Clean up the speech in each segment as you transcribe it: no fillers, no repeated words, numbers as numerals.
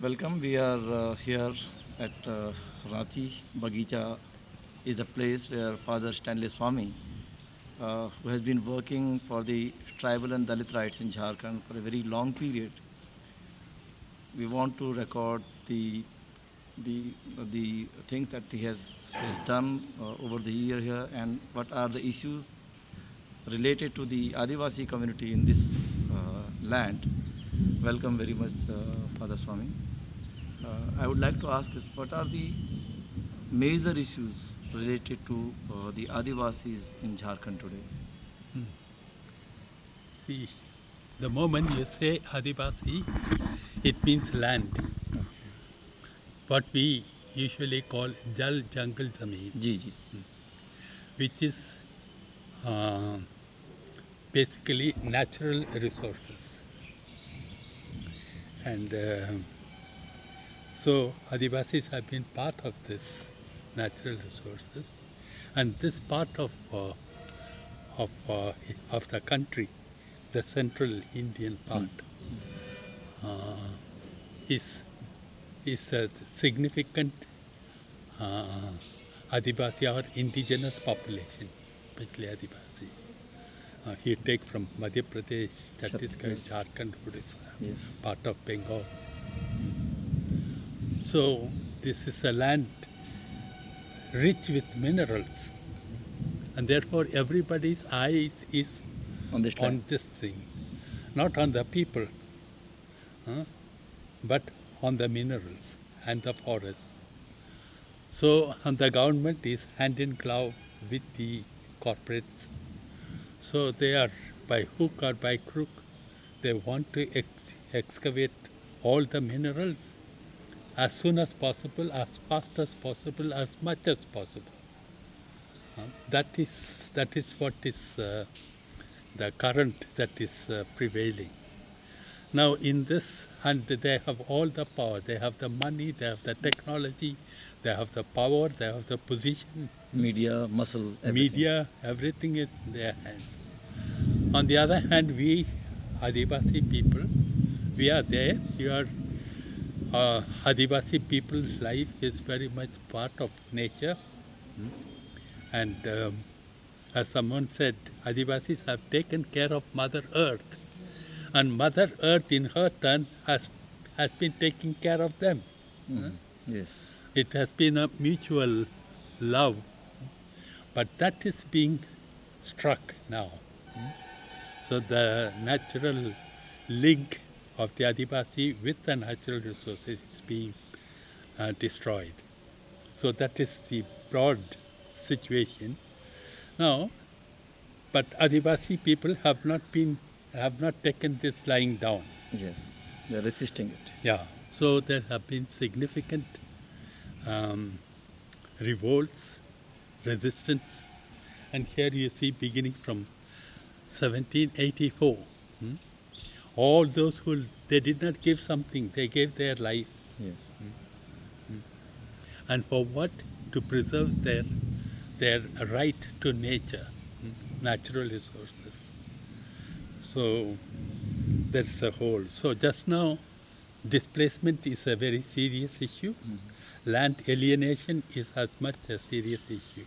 Welcome. We are here at Ranchi. Bagicha is a place where Father Stanley Swami, who has been working for the tribal and Dalit rights in Jharkhand for a very long period. We want to record the the things that he has done over the year here, and what are the issues related to the Adivasi community in this land. Welcome very much, Father Swami. I would like to ask is what are the major issues related to the Adivasis in Jharkhand today? Hmm. See, the moment you say Adivasi, it means land. What we usually call Jal Jungle Zameen, ji ji which is uh, basically natural resources. And so Adivasis have been part of this natural resources. And this part of, uh, of the country, the central Indian part, uh, is a significant uh, Adivasi or indigenous population, especially Adivasis. You take from Madhya Pradesh, Chhattisgarh, Jharkhand, Odisha, yes part of Bengal. So this is a land rich with minerals, and therefore everybody's eyes is on this land. on this thing, not on the people, but on the minerals and the forests. So and the government is hand in glove with the corporates. So they are by hook or by crook, they want to excavate all the minerals as soon as possible, as fast as possible, as much as possible. That is what is the current that is prevailing. Now in this, and they have all the power, they have the money, they have the technology, they have the power, they have the position, Media, muscle, everything. media, everything is in their hands. On the other hand, we Adivasi people, we are there. Adivasi people's life is very much part of nature. And as someone said, Adivasis have taken care of Mother Earth. And Mother Earth in her turn has been taking care of them. Yes. It has been a mutual love. But that is being struck now. So the natural link of the Adivasi with the natural resources is being destroyed. So that is the broad situation. Now, but Adivasi people have not taken this lying down. Yes. They are resisting it. Yeah. So there have been significant revolts, resistance, and here you see beginning from 1784. All those who they did not give something, they gave their life. Yes. And for what? To preserve their right to nature, natural resources. So that's the whole. So just now, displacement is a very serious issue. Land alienation is as much a serious issue.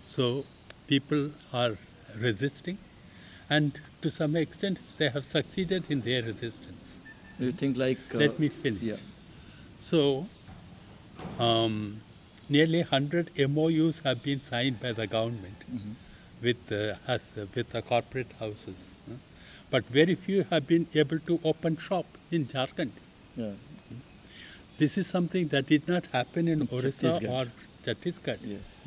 So people are resisting, and to some extent they have succeeded in their resistance. Do you think like? Let me finish. Yeah. So nearly 100 MOUs have been signed by the government with the corporate houses, but very few have been able to open shop in Jharkhand. Yeah. This is something that did not happen in Orissa Chhattisgarh. or Chhattisgarh. Yes.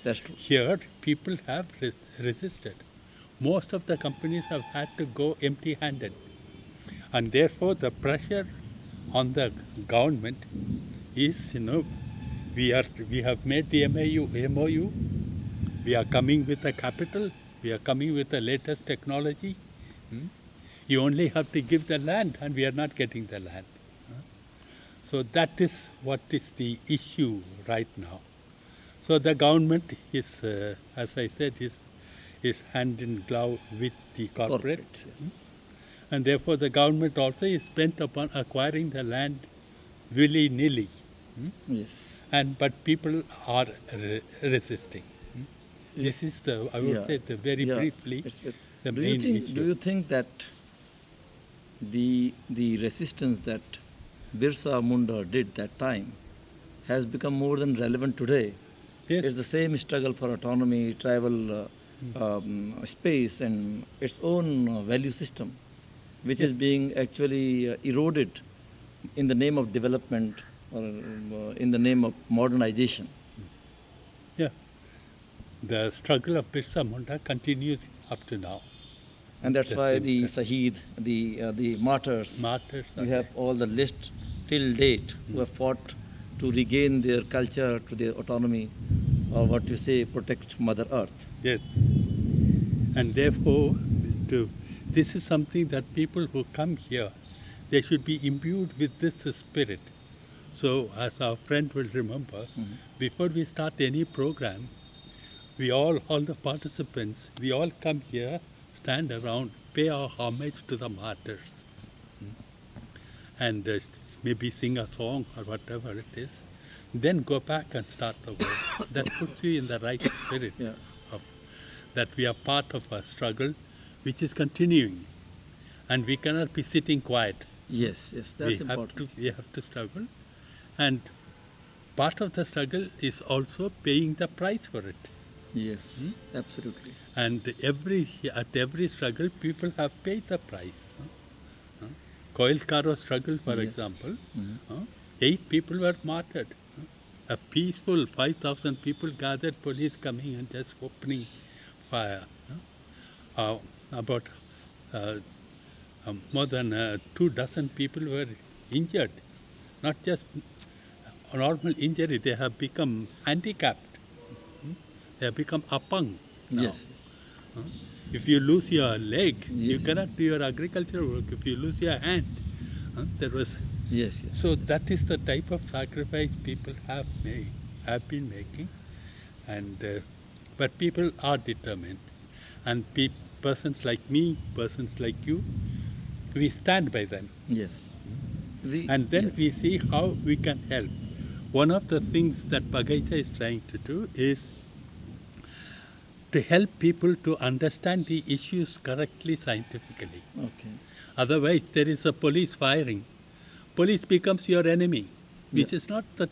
That's true. Here, people have resisted. Most of the companies have had to go empty-handed, and therefore the pressure on the government is, we have made the MOU. We are coming with a capital. We are coming with the latest technology. You only have to give the land, and we are not getting the land. So that is what is the issue right now. So the government is, as I said, is hand in glove with the corporate. Yes. And therefore the government also is bent upon acquiring the land willy-nilly. Yes. But people are resisting. This is the, I would Yeah. say, the very Yeah. briefly, It's- the do you main think? issue. Do you think that the resistance that Birsa Munda did that time has become more than relevant today? Yes. It's the same struggle for autonomy, tribal space, and its own value system, which is being actually eroded in the name of development or in the name of modernization. Yeah. The struggle of Birsa Munda continues up to now. And that's why the Definitely. Shaheed, the martyrs, Martyrs are you have all the list till date who have fought to regain their culture, to their autonomy, or what you say, protect Mother Earth. Yes. And therefore, this is something that people who come here, they should be imbued with this spirit. So, as our friend will remember, before we start any program, all the participants, we all come here, stand around, pay our homage to the martyrs. And maybe sing a song or whatever it is. Then go back and start the work. That puts you in the right spirit Yeah. of that we are part of a struggle which is continuing. And we cannot be sitting quiet. Yes, yes, that's important. We have to struggle. And part of the struggle is also paying the price for it. Yes, absolutely. And at every struggle, people have paid the price. Coil Karo struggle, for Yes. example, Mhm. 8 people were martyred. A peaceful 5,000 people gathered, police coming and just opening fire. About more than 24 people were injured. Not just a normal injury, they have become handicapped. They have become apang now. Yes, If you lose your leg, you Yes. cannot do your agricultural work. If you lose your hand, there was. yes, yes. So that is the type of sacrifice people have been making, and but people are determined, and persons like me, persons like you, we stand by them, Yes. and then yeah. we see how we can help. One of the things that Bagaita is trying to do is to help people to understand the issues correctly scientifically. Okay. Otherwise, there is a police firing. Police becomes your enemy, which Yeah. is not the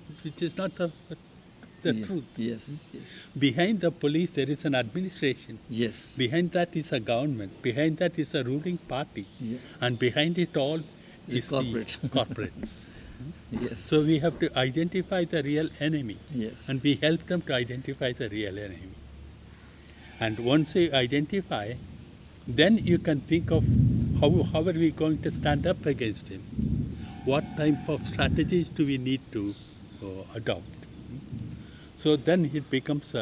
Yeah. truth. Yes, yes, Behind the police, there is an administration. yes. Behind that is a government. Behind that is a ruling party, Yeah. and behind it all The is corporate. the corporates. Yes. So we have to identify the real enemy, Yes. and we help them to identify the real enemy. And once you identify, then you can think of how are we going to stand up against him? What type of strategies do we need to adopt? So then it becomes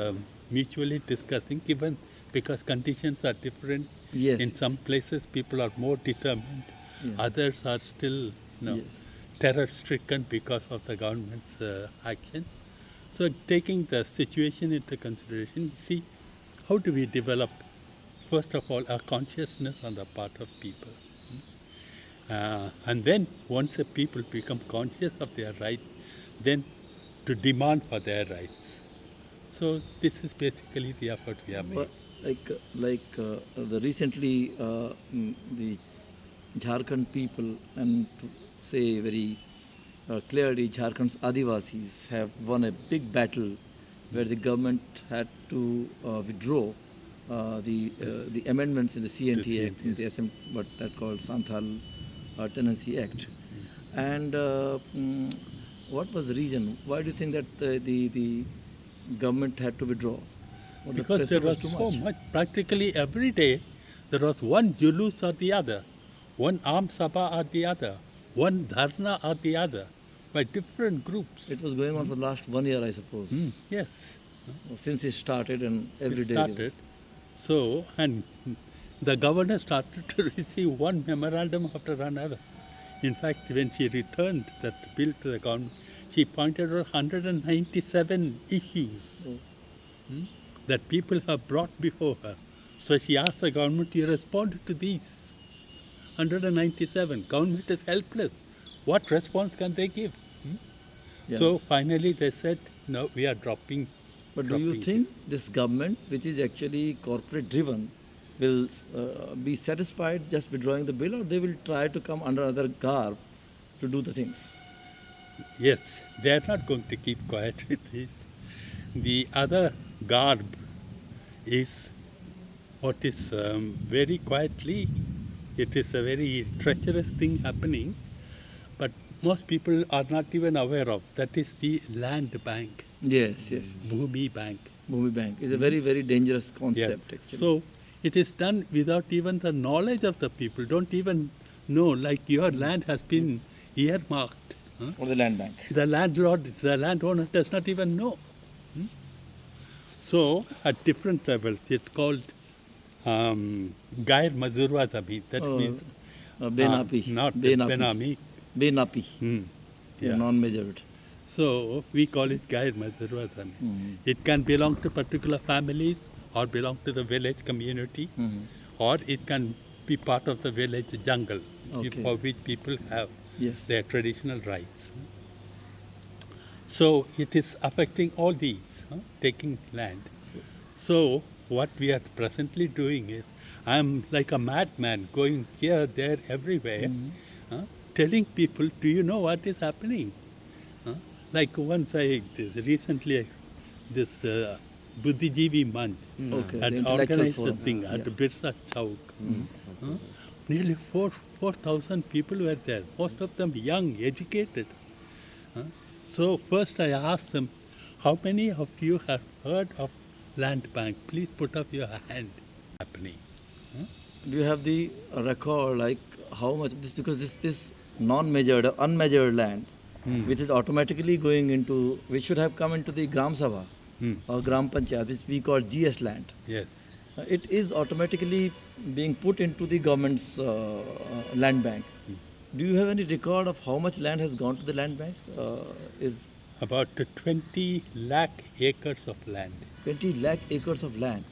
mutually discussing, given because conditions are different. Yes. In some places, people are more determined. Yeah. Others are still Yes. terror-stricken because of the government's action. So taking the situation into consideration, see how do we develop, first of all, a consciousness on the part of people. And then once the people become conscious of their rights, then to demand for their rights. So this is basically the effort we are making. The recently the Jharkhand people, and to say very clearly, Jharkhand's Adivasis have won a big battle where the government had to withdraw the amendments in the CNT Act, in the what that called Santhal Tenancy Act. And what was the reason? Why do you think that the government had to withdraw? Or the Because pressure there was too so much, practically every day, there was one julus or the other, one Aam Sabha or the other, one dharna or the other, by different groups. It was going on for the last 1 year, I suppose. Yes, Since it started, and every it day. started. So, and the governor started to receive one memorandum after another. In fact, when she returned that bill to the government, she pointed out 197 issues that people have brought before her. So she asked the government to respond to these 197. Government is helpless. What response can they give? Yeah. So finally they said, no, we are dropping. But do you dropping think this government, which is actually corporate driven, will be satisfied just withdrawing the bill, or they will try to come under other garb to do the things? Yes, they are not going to keep quiet with this. The other garb is what is very quietly, it is a very treacherous thing happening, but most people are not even aware of. That is the land bank, Yes, yes. Bhumi Bank. Bhumi Bank is a very, very dangerous concept, actually. So it is done without even the knowledge of the people. Don't even know, like your land has been earmarked. Huh? Or the land bank. The landlord, the landowner does not even know. Hmm? So at different levels, it's called Gair Mazurwa Zameen. That means Benapi. not Benapi. Benami. Benapi. Hmm. Yeah. Non-measured. So we call it Gair Mazurwa Zameen. It can belong to particular families or belong to the village community, or it can be part of the village jungle, Okay. for which people have Yes. their traditional rights. So it is affecting all these, taking land. So what we are presently doing is, I am like a madman going here, there, everywhere, telling people, do you know what is happening? Like once recently, this Buddhijeevi Manch Okay, had the intellectual organized forum. the thing at Yeah. Birsa Chowk. Nearly 4,000 people were there, most of them young, educated. So first I asked them, how many of you have heard of land bank? Please put up your hand. Happening. Do you have the record, like how much this, because this non-measured, unmeasured land, which is automatically going into, which should have come into the Gram Sabha or Gram Panchayat, which we call GS land. Yes. It is automatically being put into the government's land bank. Do you have any record of how much land has gone to the land bank? Is About 20 lakh acres of land 20 lakh acres of land,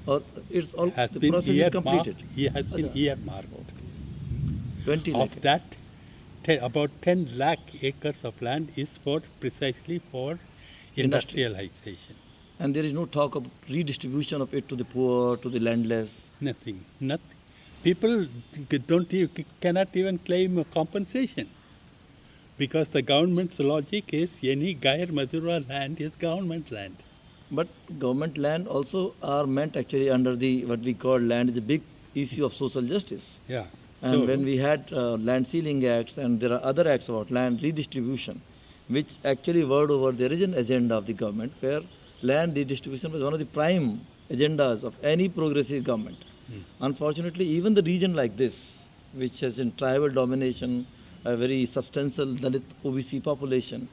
or it's all has the been process is earmarked. completed? He has been Yeah. earmarked. 20 lakh. Of that, about 10 lakh acres of land is for precisely for industrialization. And there is no talk of redistribution of it to the poor, to the landless. Nothing. People cannot even claim a compensation, because the government's logic is any Gair Mazurwa land is government land. But government land also are meant actually under the what we call land is a big issue of social justice. Yeah. And So- when we had land sealing acts and there are other acts about land redistribution, which actually word over there is an agenda of the government where land redistribution was one of the prime agendas of any progressive government. Unfortunately, even the region like this, which has in tribal domination, a very substantial Dalit OBC population,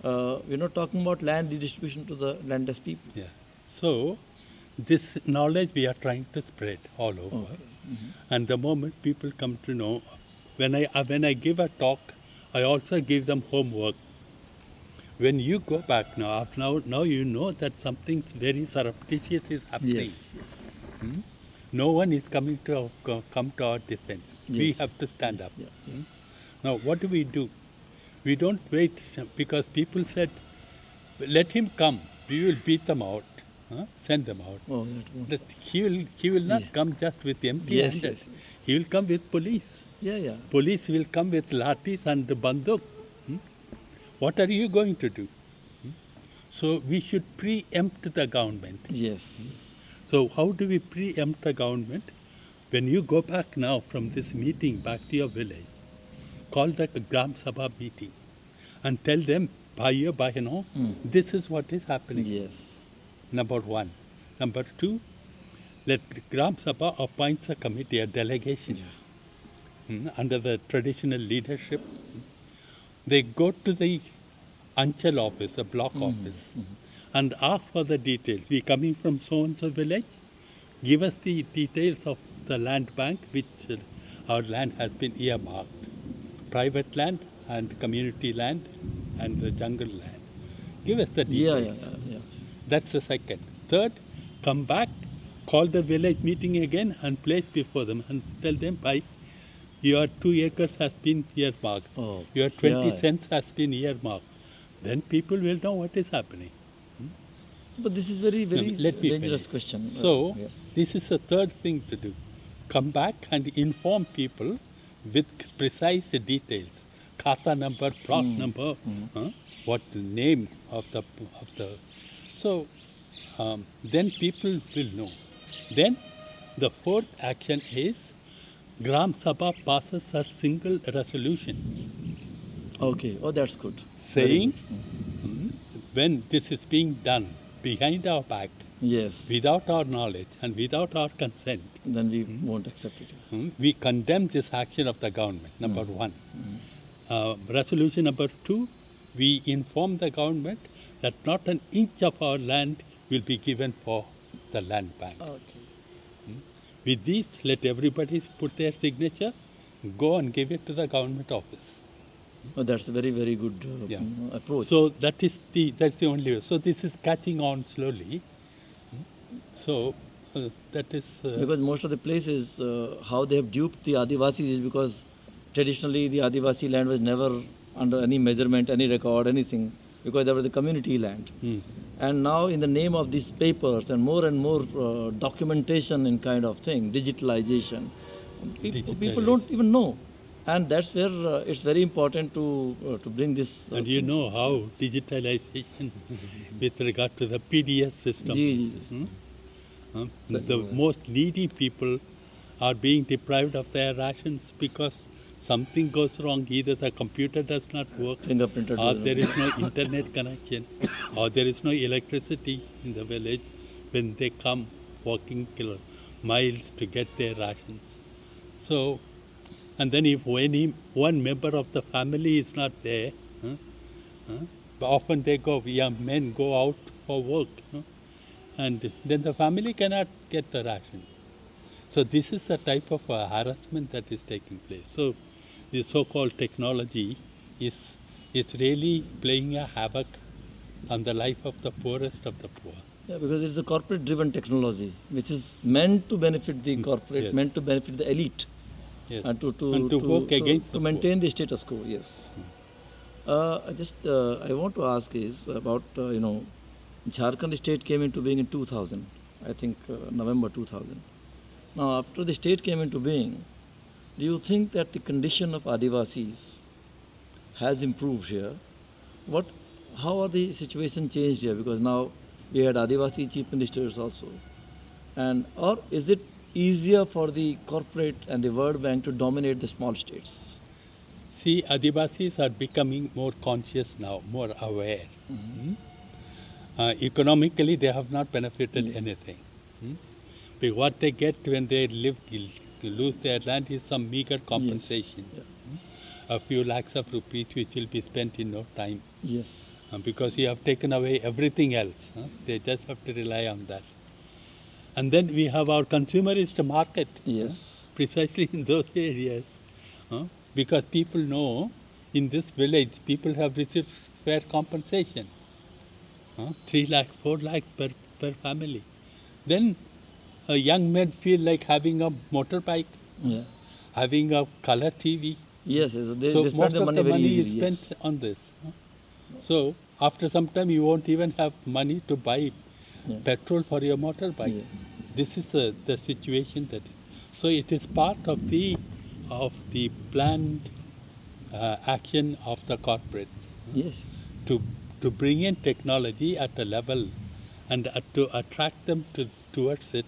we're not talking about land redistribution to the landless people. Yeah. So this knowledge we are trying to spread all over. And the moment people come to know, when I give a talk, I also give them homework. When you go back now you know that something very surreptitious is happening. Yes, yes. No one is coming to come to our defense. We Yes. have to stand up. Yeah. Now, what do? We don't wait, because people said, let him come. We will beat them out, send them out. Oh, that won't That stop. he will not Yeah. come just with empty Yes, handed. yes, yes. He will come with police. Yeah, yeah. Police will come with lathis and banduk. What are you going to do? So we should preempt the government. Yes. So how do we preempt the government? When you go back now from this meeting back to your village, call the Gram Sabha meeting and tell them, bhaiyo, this is what is happening. Yes. Number one. Number two, let Gram Sabha appoints a committee, a delegation, under the traditional leadership. They go to the Anchal office, the block office, and ask for the details. We coming from so-and-so village, give us the details of the land bank, which our land has been earmarked. Private land and community land and the jungle land. Give us the Yeah, details. yeah. That's the second. Third, come back, call the village meeting again and place before them and tell them, your 2 acres has been earmarked. Oh, Your 20 yeah. cents has been earmarked. then people will know what is happening. But this is very, very Let me dangerous finish. question. So, Yeah. this is the third thing to do. Come back and inform people with precise details. Khata number, plot number, what the name of the. So, then people will know. Then, the fourth action is Gram Sabha passes a single resolution Okay. Oh, that's good. Very saying good. when this is being done behind our back, Yes. without our knowledge and without our consent, Then we won't accept it. we condemn this action of the government, number one. Resolution number two, we inform the government that not an inch of our land will be given for the land bank. Okay. With this, let everybody put their signature, go and give it to the government office. Oh, that's a very, very good Yeah. approach. So that's the only way. So this is catching on slowly. So that is Because most of the places, how they have duped the Adivasis is because traditionally the Adivasi land was never under any measurement, any record, anything, because that was the community land. And now in the name of these papers and more documentation and kind of thing, digitalization, people don't even know. And that's where it's very important to bring this. and you know how digitalization with regard to the PDS system. the- The most needy people are being deprived of their rations because something goes wrong. Either the computer does not work, fingerprinted. or there is no internet connection, or there is no electricity in the village when they come walking miles to get their rations. So, and then if one member of the family is not there, but often they go, young men go out for work, and then the family cannot get the ration. So this is the type of harassment that is taking place. So the so-called technology is really playing a havoc on the life of the poorest of the poor. Yeah, because it's a corporate-driven technology, which is meant to benefit the corporate, yes. meant to benefit the elite, Yes. and And to work against to the maintain the status quo. Yes. I want to ask is about Jharkhand state came into being in 2000, I think November 2000. Now, after the state came into being, do you think that the condition of Adivasis has improved here? How are the situation changed here? Because now we had Adivasi chief ministers also, or is it easier for the corporate and the World Bank to dominate the small states? See, Adivasis are becoming more conscious now, more aware. Economically, they have not benefited anything. But what they get when they lose their land is some meager compensation. Yes. A few lakhs of rupees which will be spent in no time. Yes. Because you have taken away everything else. They just have to rely on that. And then we have our consumerist market. Yes. Precisely in those areas. Because people know in this village, people have received fair compensation. 3 lakhs, 4 lakhs per family. Then young men feel like having a motorbike, Yeah. having a color TV. Yes. So they So spend most the of money the very money easily. is spent Yes. on this. So after some time, you won't even have money to buy petrol for your motorbike. Yeah. This is the situation that. So it is part of the planned action of the corporates Yes. to bring in technology at a level and to attract them towards it,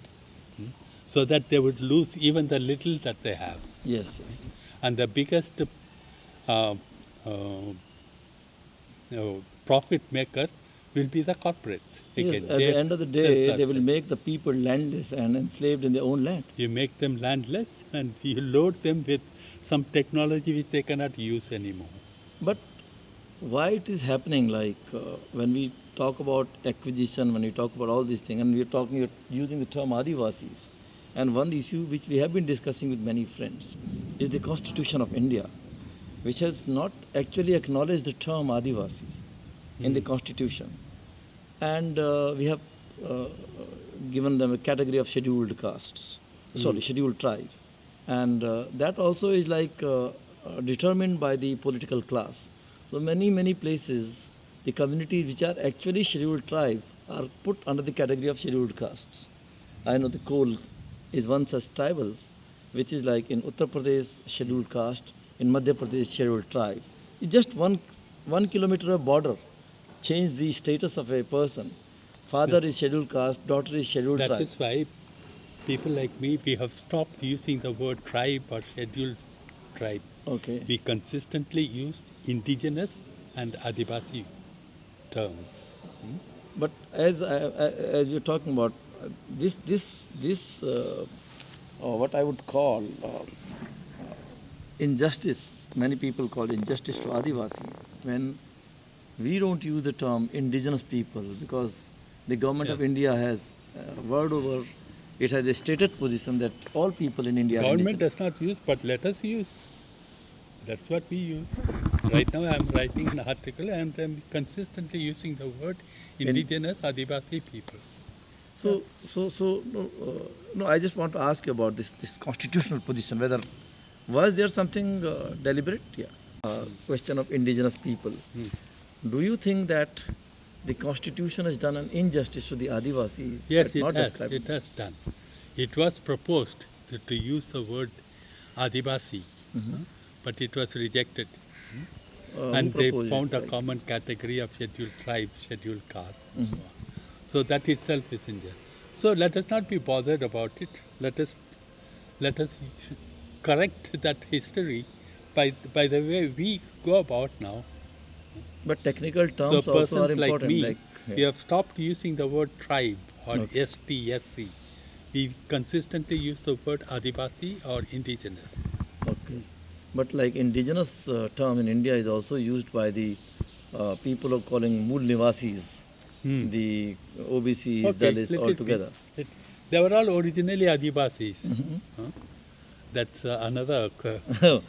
so that they would lose even the little that they have. Yes. Yes. And the biggest profit maker will be the corporates. Yes, Again, at they the end of the day, they will self-sustained. make the people landless and enslaved in their own land. You make them landless and you load them with some technology which they cannot use anymore. But why it is happening, like when we talk about acquisition, when we talk about all these things, and we are using the term Adivasis, and one issue which we have been discussing with many friends is the Constitution of India, which has not actually acknowledged the term Adivasi in the Constitution. And we have given them a category of scheduled castes, scheduled tribe. And that also is like determined by the political class. So many places the communities which are actually scheduled tribe are put under the category of scheduled castes. I know the Kol is one such tribals, which is like in Uttar Pradesh scheduled caste, in Madhya Pradesh scheduled tribe. It's just one kilometer of border change the status of a person. Father is scheduled caste, daughter is scheduled That tribe. is why people like me, we have stopped using the word tribe or scheduled tribe. Okay. We consistently use indigenous and Adivasi terms. But as you're talking about this what I would call injustice, many people call injustice to Adivasis, when we don't use the term indigenous people because the government of Yeah. India has word over, it has a stated position that all people in India are Government indigenous. does not use, but let us use. That's what we use. Right now I am writing an article and I'm consistently using the word indigenous Adivasi people. No, I just want to ask you about this constitutional position, whether was there something deliberate? Yeah. Question of indigenous people. Hmm. Do you think that the constitution has done an injustice to the Adivasis? Yes, but not it has. described? It has done. It was proposed to use the word Adivasi, but it was rejected. And Who they proposed it? found a Like- common category of scheduled tribe, scheduled caste, and so on. So that itself is injustice. So let us not be bothered about it. Let us correct that history by the way we go about now. But technical So terms also are persons like important. me, we have stopped using the word tribe or Okay. ST, SC. We consistently use the word Adivasi or indigenous. Okay. But like indigenous term in India is also used by the people of calling Mool Nivasis, Hmm. the OBCs, Okay, Dalits let all it be. together. They were all originally Adivasis. Mhm. Huh? That's another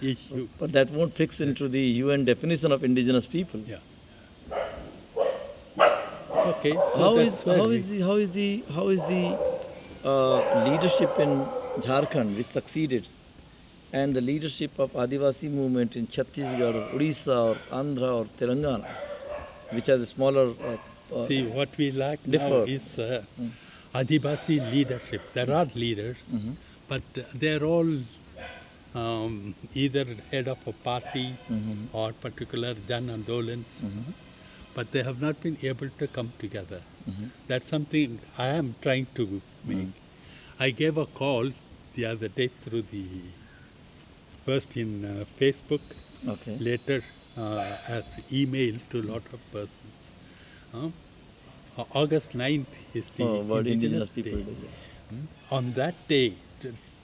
issue. But that won't fix into the UN definition of indigenous people. Yeah. Okay. So How that's is where how we- is the leadership in Jharkhand, which succeeded, and the leadership of Adivasi movement in Chhattisgarh, or Odisha, or Andhra, or Telangana, which are the smaller. See, what we lack now differ. is Adivasi leadership. There are leaders, but they're all either head of a party or particular Jan Andolans, but they have not been able to come together. That's something I am trying to make. I gave a call the other day through first in Facebook, Okay. later as email to a lot of persons. August 9th is the What indigenous Indigenous people Day. do. Yes. On that day,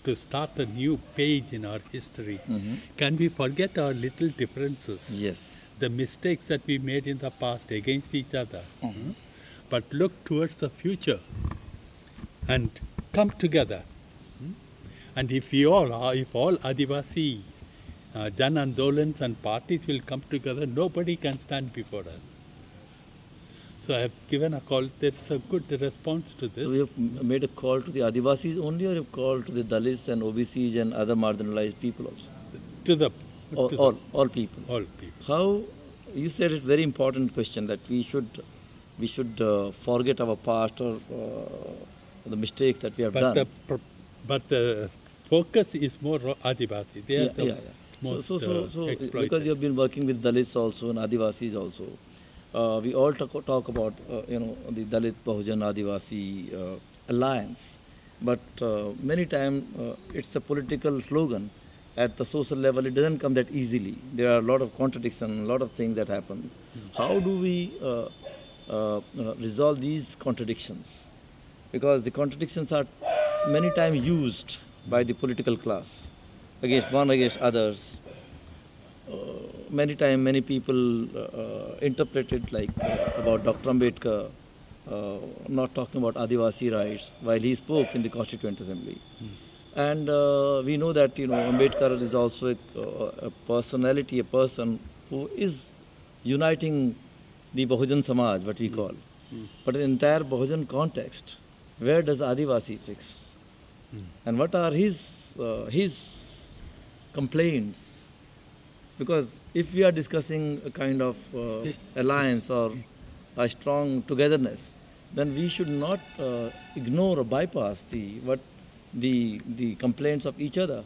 to start a new page in our history, Mhm. can we forget our little differences, Yes. the mistakes that we made in the past against each other, but look towards the future and come together? And if all Adivasi Jan Andolans and parties will come together, nobody can stand before us. So I have given a call. There's a good response to So this. we have made a call to the Adivasis only, or you have called to the Dalits and OBCs and other marginalized people also? To the All, to all, all people. all people. How you said it very important question that we should forget our past or the mistakes that we have done. But the focus is more Adivasi. They are the most So exploited. because you have been working with Dalits also and Adivasis also, we all talk about the Dalit Bahujan Adivasi alliance, but many times it's a political slogan. At the social level, it doesn't come that easily. There are a lot of contradictions, a lot of things that happens. How do we resolve these contradictions? Because the contradictions are many times used by the political class against others. Many times, many people interpret it like about Dr. Ambedkar not talking about Adivasi rights while he spoke in the Constituent Assembly. And we know that Ambedkar is also a personality, a person who is uniting the Bahujan Samaj, what we call. But in the entire Bahujan context, where does Adivasi fix? And what are his complaints Because if we are discussing a kind of alliance or a strong togetherness, then we should not ignore or bypass the complaints of each other.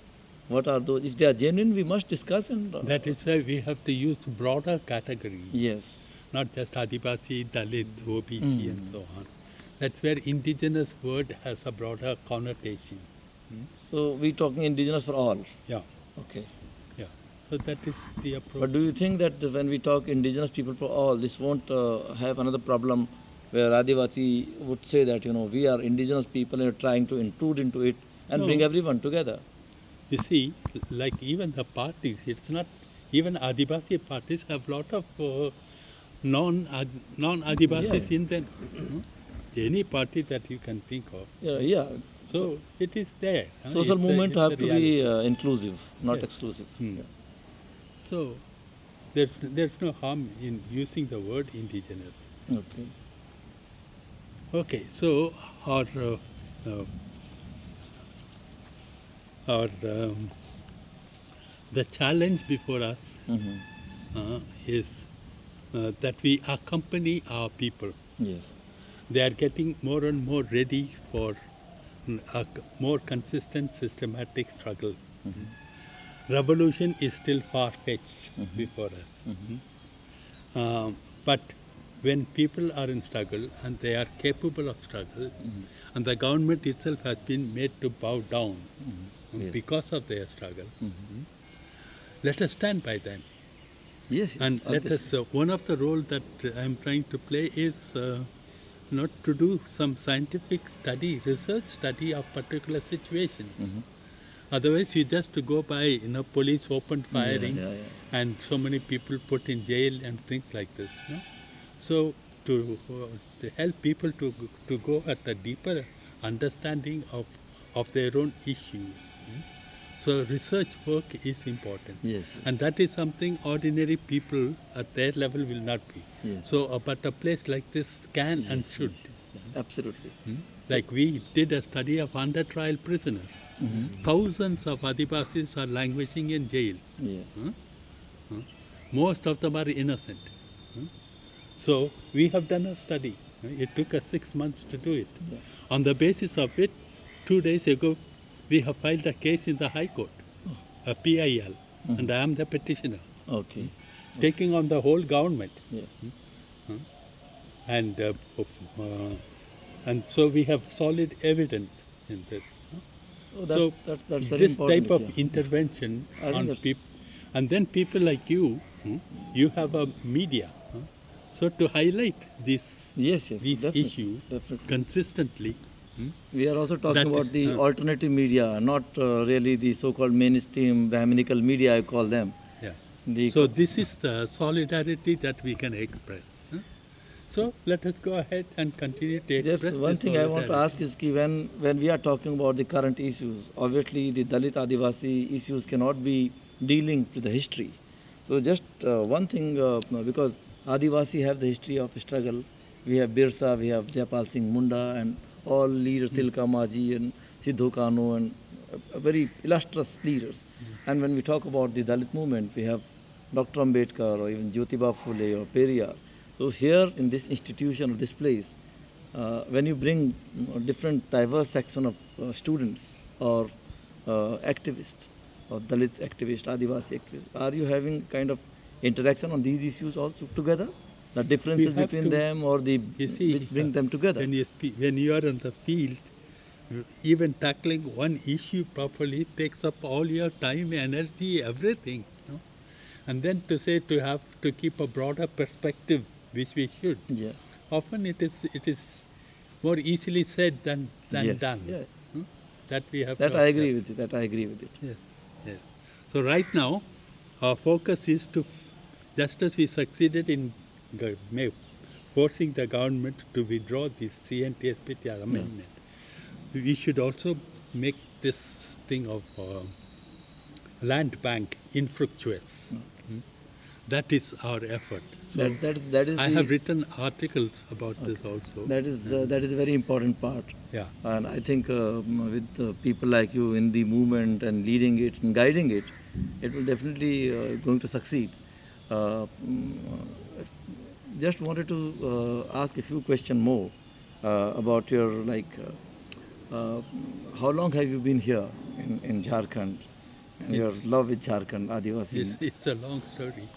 What are those? If they are genuine, we must discuss and. That is why we have to use broader categories, Yes. not just Adivasi, Dalit, OBC, and so on. That's where indigenous word has a broader connotation. So we talking indigenous for all. Yeah, Okay. yeah. So that is the approach. But do you think that when we talk indigenous people for all, this won't have another problem where Adivasi would say that, we are indigenous people and are trying to intrude into it and bring No. everyone together? You see, like even the parties, it's not, even Adivasi parties have lot of non-Adivasis Yeah. in them. Any party that you can think of. Yeah. So it is there. Social It's movement it's have a to reality. be inclusive, not Yes. exclusive. Hmm. Yeah. So there's no harm in using the word indigenous. Okay. Okay, so our the challenge before us Mhm. is that we accompany our people. Yes. They are getting more and more ready for a more consistent, systematic struggle. Revolution is still far-fetched before us. But when people are in struggle and they are capable of struggle, and the government itself has been made to bow down Yes. because of their struggle, let us stand by them. Yes. And let us, one of the roles that I am trying to play is not to do some scientific study, research study of particular situations. Otherwise, you just to go by, police opened firing yeah. and so many people put in jail and things like this. So to help people to go at a deeper understanding of their own issues. So research work is important. Yes. And that is something ordinary people at their level will not be. Yes. So, but a place like this can and should. Absolutely. Like we did a study of under trial prisoners. Thousands of Adivasis are languishing in jail. Yes. Most of them are innocent. So we have done a study. It took us 6 months to do it. Yeah. On the basis of it, 2 days ago, we have filed a case in the High Court, a PIL, and I am the petitioner, Okay. taking on the whole government. Yes. And so we have solid evidence in this. Oh, So that's very this important. type of yeah. intervention I think on that's- people, and then people like you, you have a media. So to highlight these Yes. these Definitely. issues Definitely. consistently. We are also talking That about is- the alternative media, not really the so-called mainstream Brahminical media, I call them. Yeah. The So this is the solidarity that we can express. So let us go ahead and continue to express. Just one this thing I want to solidarity. ask is ki when we are talking about the current issues, obviously the Dalit Adivasi issues cannot be de-linked to the history. So just one thing, because Adivasi have the history of struggle. We have Birsa, we have Jayapal Singh Munda and all leaders, Tilka Maji and Sidhu Kanu and very illustrious leaders. And when we talk about the Dalit movement, we have Dr. Ambedkar or even Jyotiba Phule or Periyar. So here in this institution or this place, when you bring different diverse section of students or activists or Dalit activists, Adivasi activists, are you having kind of interaction on these issues also together? The differences have between to- them or the You see, which bring them together? when you are in the field, even tackling one issue properly takes up all your time, energy, everything. And then to say to have to keep a broader perspective, which we should. Yeah. Often it is more easily said than Yes. done. Yeah. That we have. That to I accept. agree with it. That I agree with it. Yes, yes. So right now, our focus is to, just as we succeeded in forcing the government to withdraw the CNTSPTR amendment, we should also make this thing of land bank infructuous. That is our effort. So That is I the, have written articles about this also. that is a very important part. Yeah. And I think with people like you in the movement and leading it and guiding it, it will definitely going to succeed. Just wanted to ask a few questions more about your how long have you been here in Jharkhand and your love with Jharkhand, Adivasi? It's a long story.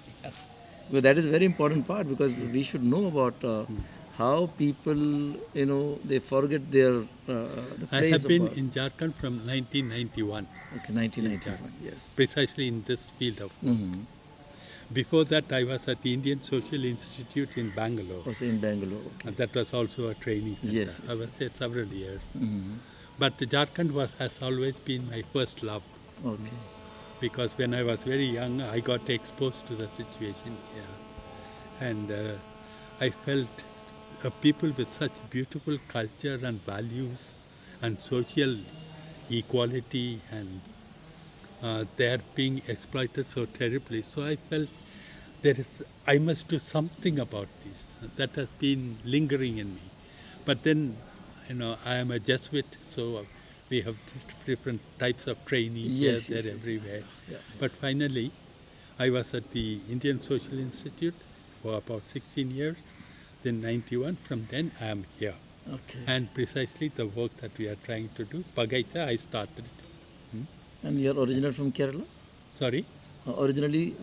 Well, that is a very important part because we should know about how people, they forget their the I place have been of in Jharkhand from 1991, okay, 1991, yes. precisely in this field of. Mm-hmm. Before that, I was at the Indian Social Institute in Bangalore. Also in Bangalore, okay. And that was also a training center. Yes, I yes, was there several years. Mm-hmm. But Jharkhand has always been my first love, Okay. because when I was very young, I got exposed to the situation here. And I felt people with such beautiful culture and values and social equality, and they are being exploited so terribly. So I felt I must do something about this. That has been lingering in me. But then, I am a Jesuit, so we have different types of trainees Yes, here, yes, there, yes. everywhere. Yeah. But finally, I was at the Indian Social Institute for about 16 years. Then 91, from then I am here. Okay. And precisely the work that we are trying to do, Bagaita, I started it. And you are original from Kerala? Sorry, Originally,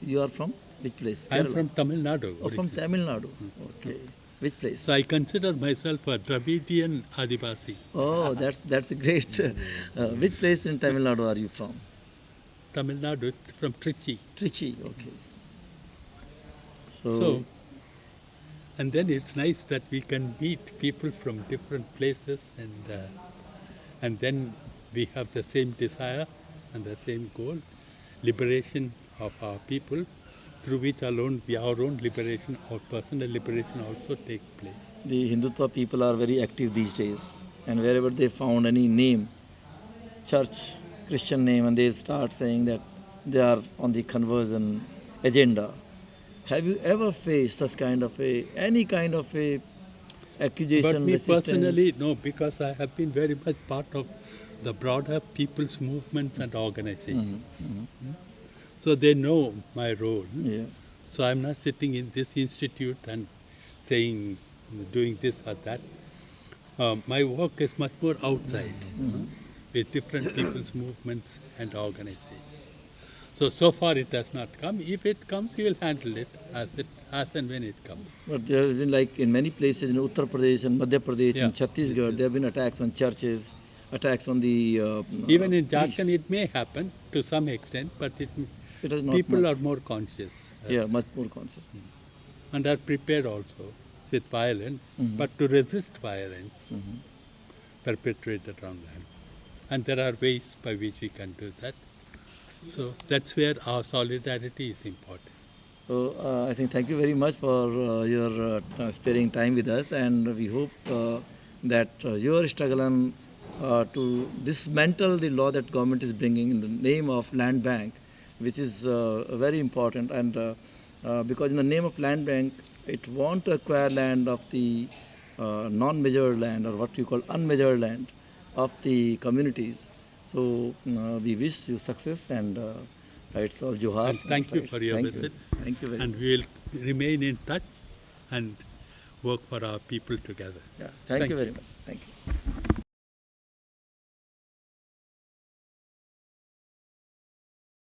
you are from which place? I am Kerala? from Tamil Nadu. Oh, from originally. Tamil Nadu. Okay. Which place? So I consider myself a Dravidian Adivasi. Oh, that's a great. Which place in Tamil Nadu are you from? Tamil Nadu, from Trichy. Trichy. Okay. So, and then it's nice that we can meet people from different places, and then we have the same desire and the same goal, liberation of our people, through which alone our own liberation, our personal liberation also takes place. the Hindutva people are very active these days, and wherever they found any name, church, Christian name, and they start saying that they are on the conversion agenda. Have you ever faced such kind of any kind of accusation? But me resistance? personally, no, because I have been very much part of the broader people's movements and organizations. Mhm. So they know my role. Yeah. So I'm not sitting in this institute and saying, doing this or that. My work is much more outside, with different people's movements and organizations. So far it has not come. If it comes, we will handle it as and when it comes. But there have been, like in many places in Uttar Pradesh and Madhya Pradesh and Yeah. Chhattisgarh, there have been attacks on churches, attacks on the Even in priests. Jharkhand, it may happen to some extent, but It is not people much. are more conscious Yeah, much more conscious. and are prepared also with violence, Mhm. but to resist violence Mhm. perpetrated on them. And there are ways by which we can do that. So that's where our solidarity is important. So I think thank you very much for your sparing time with us, and we hope that your struggle and to dismantle the law that government is bringing in the name of land bank, which is very important, and because in the name of land bank, it want to acquire land of the non-measured land, or what you call unmeasured land of the communities. So we wish you success, and it's all Johar. And thank you for your Thank visit. You. Thank you very And much. we will remain in touch and work for our people together. Yeah, thank Thank you very you. much. Thank you.